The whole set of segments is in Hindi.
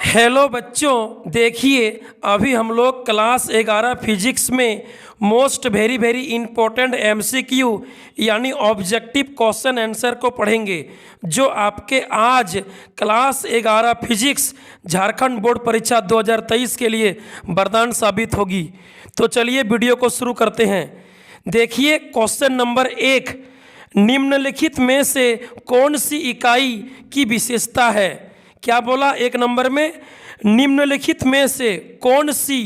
हेलो बच्चों, देखिए अभी हम लोग क्लास 11 फिजिक्स में most very very important MCQ यानी ऑब्जेक्टिव क्वेश्चन आंसर को पढ़ेंगे, जो आपके आज क्लास 11 फिजिक्स झारखंड बोर्ड परीक्षा 2023 के लिए वरदान साबित होगी। तो चलिए वीडियो को शुरू करते हैं। देखिए क्वेश्चन नंबर 1, निम्नलिखित में से कौन सी इकाई की विशेषता है? क्या बोला? एक नंबर में निम्नलिखित में से कौन सी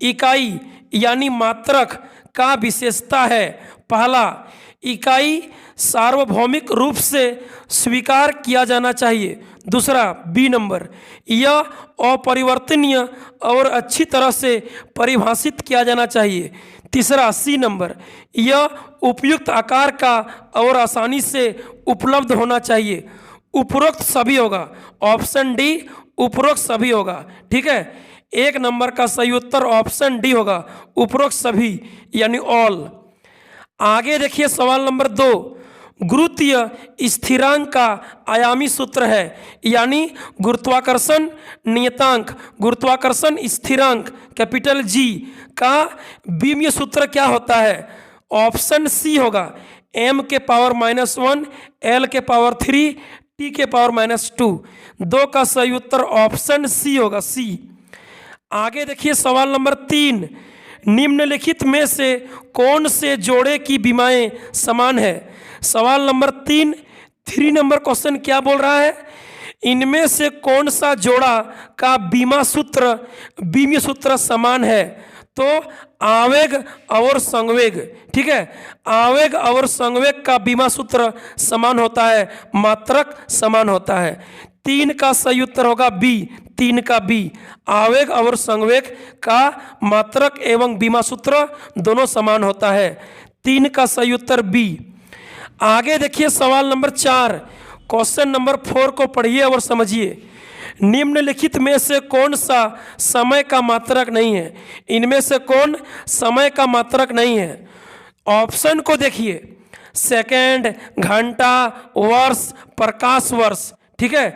इकाई यानी मात्रक का विशेषता है? पहला, इकाई सार्वभौमिक रूप से स्वीकार किया जाना चाहिए। दूसरा, बी नंबर, यह अपरिवर्तनीय और अच्छी तरह से परिभाषित किया जाना चाहिए। तीसरा, सी नंबर, यह उपयुक्त आकार का और आसानी से उपलब्ध होना चाहिए। उपरोक्त सभी होगा। ऑप्शन डी उपरोक्त सभी होगा। ठीक है, एक नंबर का सही उत्तर ऑप्शन डी होगा, उपरोक्त सभी यानी ऑल। आगे देखिए सवाल नंबर 2, गुरुत्वीय स्थिरांक का आयामी सूत्र है, यानी गुरुत्वाकर्षण नियतांक, गुरुत्वाकर्षण स्थिरांक कैपिटल जी का बीमीय सूत्र क्या होता है? ऑप्शन सी होगा, m के पावर -1 l के पावर 3 t के पावर -2। 2 का सही उत्तर ऑप्शन सी होगा, सी। आगे देखिए सवाल नंबर 3, निम्नलिखित में से कौन से जोड़े की बीमाएं समान है? सवाल नंबर 3 नंबर क्वेश्चन क्या बोल रहा है? इनमें से कौन सा जोड़ा का बीमीय सूत्र समान है? तो आवेग और संवेग। ठीक है, आवेग और संवेग का बीमा सूत्र समान होता है, मात्रक समान होता है। 3 का सही उत्तर होगा बी, 3 का बी, आवेग और संवेग का मात्रक एवं बीमा सूत्र दोनों समान होता है। 3 का सही उत्तर बी। आगे देखिए सवाल नंबर 4, क्वेश्चन नंबर 4 को पढ़िए और समझिए। निम्नलिखित में से कौन सा समय का मात्रक नहीं है? इनमें से कौन समय का मात्रक नहीं है? ऑप्शन को देखिए, सेकंड, घंटा, वर्ष, प्रकाश वर्ष। ठीक है,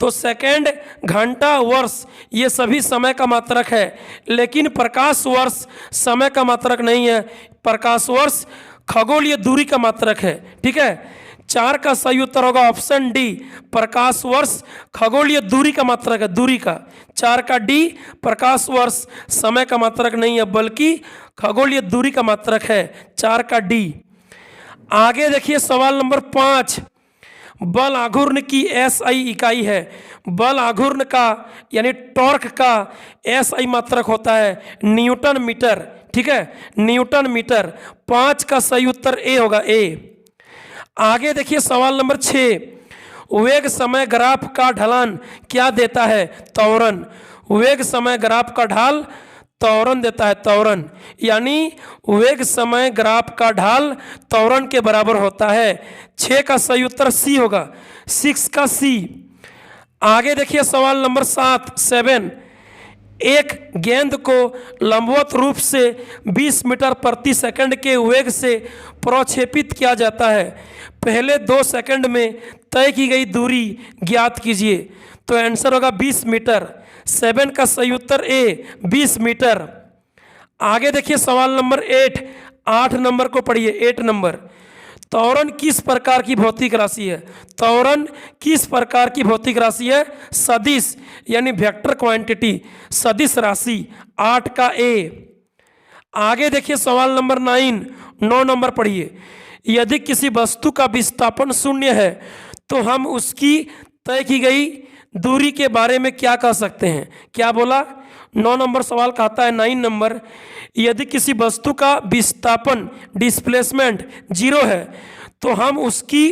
तो सेकंड, घंटा, वर्ष ये सभी समय का मात्रक है, लेकिन प्रकाश वर्ष समय का मात्रक नहीं है। प्रकाश वर्ष खगोलीय दूरी का मात्रक है। ठीक है, 4 का सही उत्तर होगा ऑप्शन डी, प्रकाश वर्ष खगोलीय दूरी का मात्रक है, दूरी का। 4 का डी, प्रकाश वर्ष समय का मात्रक नहीं है बल्कि खगोलीय दूरी का मात्रक है, 4 का डी। आगे देखिए सवाल नंबर 5, बल आघूर्ण की एसआई इकाई है। बल आघूर्ण का यानी टॉर्क का एसआई मात्रक होता है न्यूटन मीटर। ठीक है, न्यूटन मीटर। 5 का सही उत्तर ए होगा, ए। आगे देखिए सवाल नंबर 6, वेग समय ग्राफ का ढलान क्या देता है? त्वरण। वेग समय ग्राफ का ढाल त्वरण देता है, त्वरण, यानी वेग समय ग्राफ का ढाल त्वरण के बराबर होता है। 6 का सही उत्तर सी होगा, 6 का सी। आगे देखिए सवाल नंबर 7, एक गेंद को लंबवत रूप से 20 मीटर प्रति सेकंड के वेग से प्रक्षेपित किया जाता है। पहले 2 सेकंड में तय की गई दूरी ज्ञात कीजिए। तो आंसर होगा 20 मीटर। 7 का सही उत्तर ए, 20 मीटर। आगे देखिए सवाल नंबर 8 नंबर को पढ़िए। 8 नंबर, त्वरण किस प्रकार की भौतिक राशि है? त्वरण किस प्रकार की भौतिक राशि है? सदिश यानी वेक्टर क्वांटिटी, सदिश राशि। 8 का ए। आगे देखिए सवाल नंबर 9 नंबर पढ़िए। यदि किसी वस्तु का विस्थापन 0 है तो हम उसकी तय की गई दूरी के बारे में क्या कह सकते हैं? क्या बोला? 9 नंबर सवाल कहता है 9 नंबर, यदि किसी वस्तु का विस्थापन डिस्प्लेसमेंट 0 है तो हम उसकी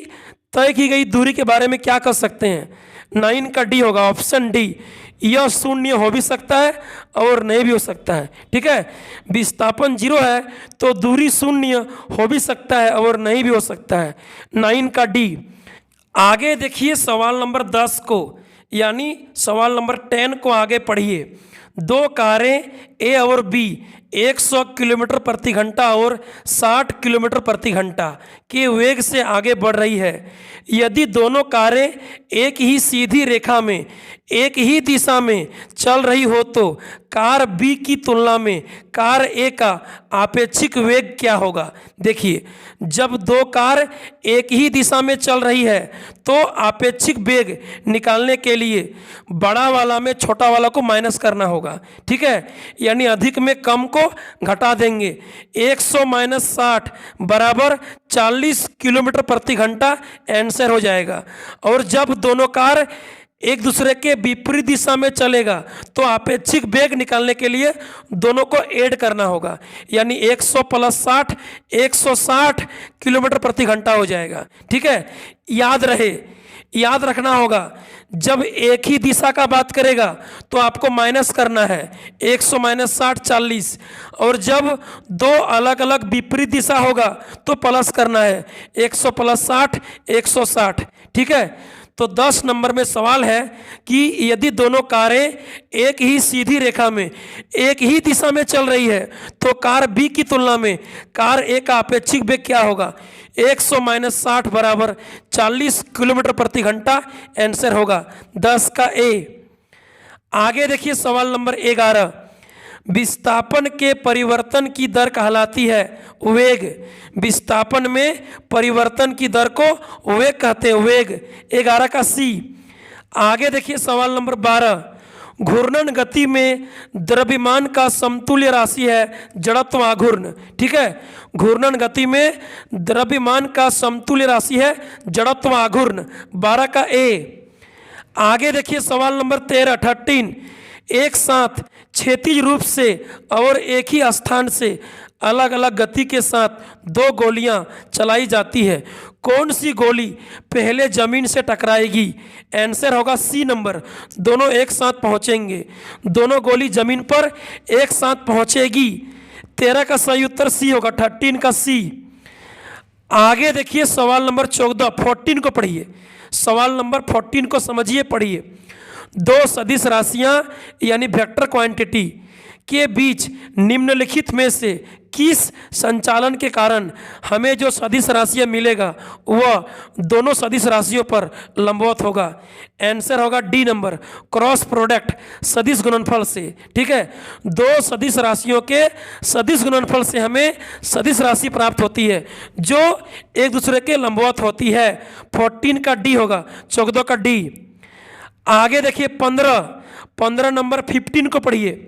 तय की गई दूरी के बारे में क्या कह सकते हैं? 9 का डी होगा, ऑप्शन डी, यह 0 हो भी सकता है और नहीं भी हो सकता है। ठीक है, विस्थापन 0 है तो दूरी 0 हो भी सकता है और नहीं भी हो सकता है, 9 का डी। आगे देखिए सवाल नंबर 10 को, यानी सवाल नंबर 10 को आगे पढ़िए। 2 कारें ए और बी 100 किलोमीटर प्रति घंटा और 60 किलोमीटर प्रति घंटा के वेग से आगे बढ़ रही है। यदि दोनों कारें एक ही सीधी रेखा में एक ही दिशा में चल रही हो तो कार बी की तुलना में कार ए का आपेक्षिक वेग क्या होगा। देखिए, जब दो कार एक ही दिशा में चल रही है तो आपेक्षिक वेग निकालने के लिए बड़ा वाला में छोटा वाला को माइनस करना होगा। ठीक है, यानी अधिक में कम को घटा देंगे। 100 माइनस 60 बराबर 40 किलोमीटर प्रति घंटा आंसर हो जाएगा। और जब दोनों कार एक दूसरे के विपरीत दिशा में चलेगा तो आपेक्षिक वेग निकालने के लिए दोनों को ऐड करना होगा, यानी 100 प्लस 60 160 किलोमीटर प्रति घंटा हो जाएगा। ठीक है, याद रखना होगा, जब एक ही दिशा का बात करेगा तो आपको माइनस करना है 100 माइनस 60 40, और जब दो अलग अलग विपरीत दिशा होगा तो प्लस करना है 100 प्लस 60 160। ठीक है, तो 10 नंबर में सवाल है कि यदि दोनों कारें एक ही सीधी रेखा में एक ही दिशा में चल रही है तो कार बी की तुलना में कार ए का अपेक्षिक वेग क्या होगा। 100 माइनस 60 बराबर 40 किलोमीटर प्रति घंटा आंसर होगा 10 का ए। आगे देखिए सवाल नंबर 11, विस्थापन के परिवर्तन की दर कहलाती है वेग। विस्थापन में परिवर्तन की दर को वेग कहते हैं, वेग। 11 का सी। आगे देखिए सवाल नंबर 12, घूर्णन गति में द्रव्यमान का समतुल्य राशि है जड़त्व आघूर्ण। ठीक है, घूर्णन गति में द्रव्यमान का समतुल्य राशि है जड़त्व आघूर्ण। 12 का ए। आगे देखिए सवाल नंबर 13 एक साथ क्षैतिज रूप से और एक ही स्थान से अलग अलग गति के साथ दो गोलियां चलाई जाती है, कौन सी गोली पहले जमीन से टकराएगी। आंसर होगा सी नंबर, दोनों एक साथ पहुंचेंगे, दोनों गोली जमीन पर एक साथ पहुंचेगी। 13 का सही उत्तर सी होगा, 13 का सी। आगे देखिए सवाल नंबर 14 को पढ़िए, सवाल नंबर 14 को समझिए, पढ़िए। दो सदिश राशियां यानी वेक्टर क्वांटिटी के बीच निम्नलिखित में से किस संचालन के कारण हमें जो सदिश राशियां मिलेगा वह दोनों सदिश राशियों पर लंबवत होगा। आंसर होगा डी नंबर, क्रॉस प्रोडक्ट सदिश गुणनफल से। ठीक है, दो सदिश राशियों के सदिश गुणनफल से हमें सदिश राशि प्राप्त होती है जो एक दूसरे के लंबवत होती है। 14 का डी होगा, 14 का डी। आगे देखिए 15 नंबर 15 को पढ़िए।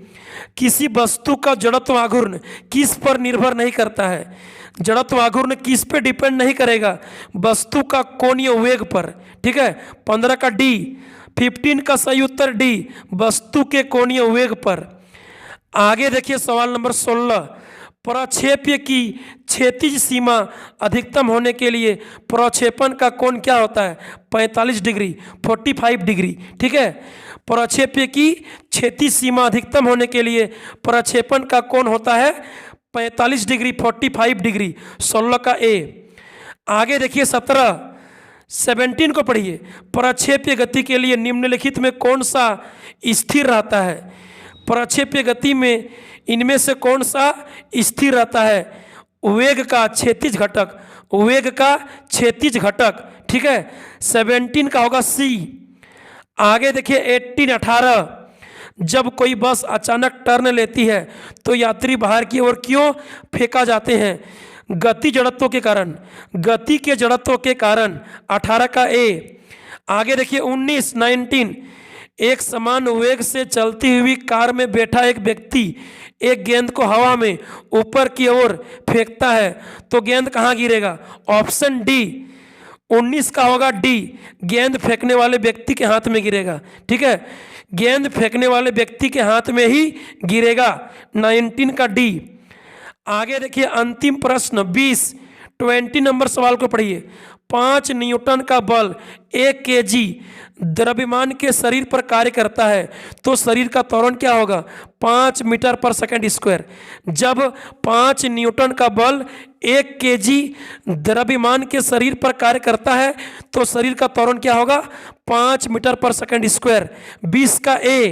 किसी वस्तु का जड़त्व आघूर्ण किस पर निर्भर नहीं करता है। जड़त्व आघूर्ण किस पे डिपेंड नहीं करेगा, वस्तु का कोणीय वेग पर। ठीक है, 15 का डी। 15 का सही उत्तर डी, वस्तु के कोणीय वेग पर। आगे देखिए सवाल नंबर 16, प्रक्षेप्य की क्षैतिज सीमा अधिकतम होने के लिए प्रक्षेपण का कोण क्या होता है। 45 डिग्री, 45 डिग्री। ठीक है, प्रक्षेप्य की क्षैतिज सीमा अधिकतम होने के लिए प्रक्षेपण का कोण होता है 45 डिग्री, 45 डिग्री। 16 का ए। आगे देखिए 17 को पढ़िए। प्रक्षेप्य गति के लिए निम्नलिखित में कौन सा स्थिर रहता है। प्रक्षेप्य गति में इनमें से कौन सा स्थिर रहता है। वेग का क्षैतिज घटक, वेग का क्षैतिज घटक। ठीक है, 17 का होगा सी। आगे देखिए 18 जब कोई बस अचानक टर्न लेती है तो यात्री बाहर की ओर क्यों फेंका जाते हैं। गति जड़त्व के कारण, गति के जड़त्व के कारण। 18 का ए। आगे देखिए 19 एक समान वेग से चलती हुई कार में बैठा एक व्यक्ति एक गेंद को हवा में ऊपर की ओर फेंकता है तो गेंद कहाँ गिरेगा। ऑप्शन डी 19 का होगा डी, गेंद फेंकने वाले व्यक्ति के हाथ में गिरेगा। ठीक है, गेंद फेंकने वाले व्यक्ति के हाथ में ही गिरेगा। 19 का डी। आगे देखिए अंतिम प्रश्न 20 नंबर सवाल को पढ़िए। 5 न्यूटन का बल 1 केजी द्रव्यमान के शरीर पर कार्य करता है तो शरीर का त्वरण क्या होगा। 5 मीटर पर सेकंड स्क्वायर। जब 5 न्यूटन का बल 1 केजी द्रव्यमान के शरीर पर कार्य करता है तो शरीर का त्वरण क्या होगा। 5 मीटर पर सेकंड स्क्वायर। 20 का ए।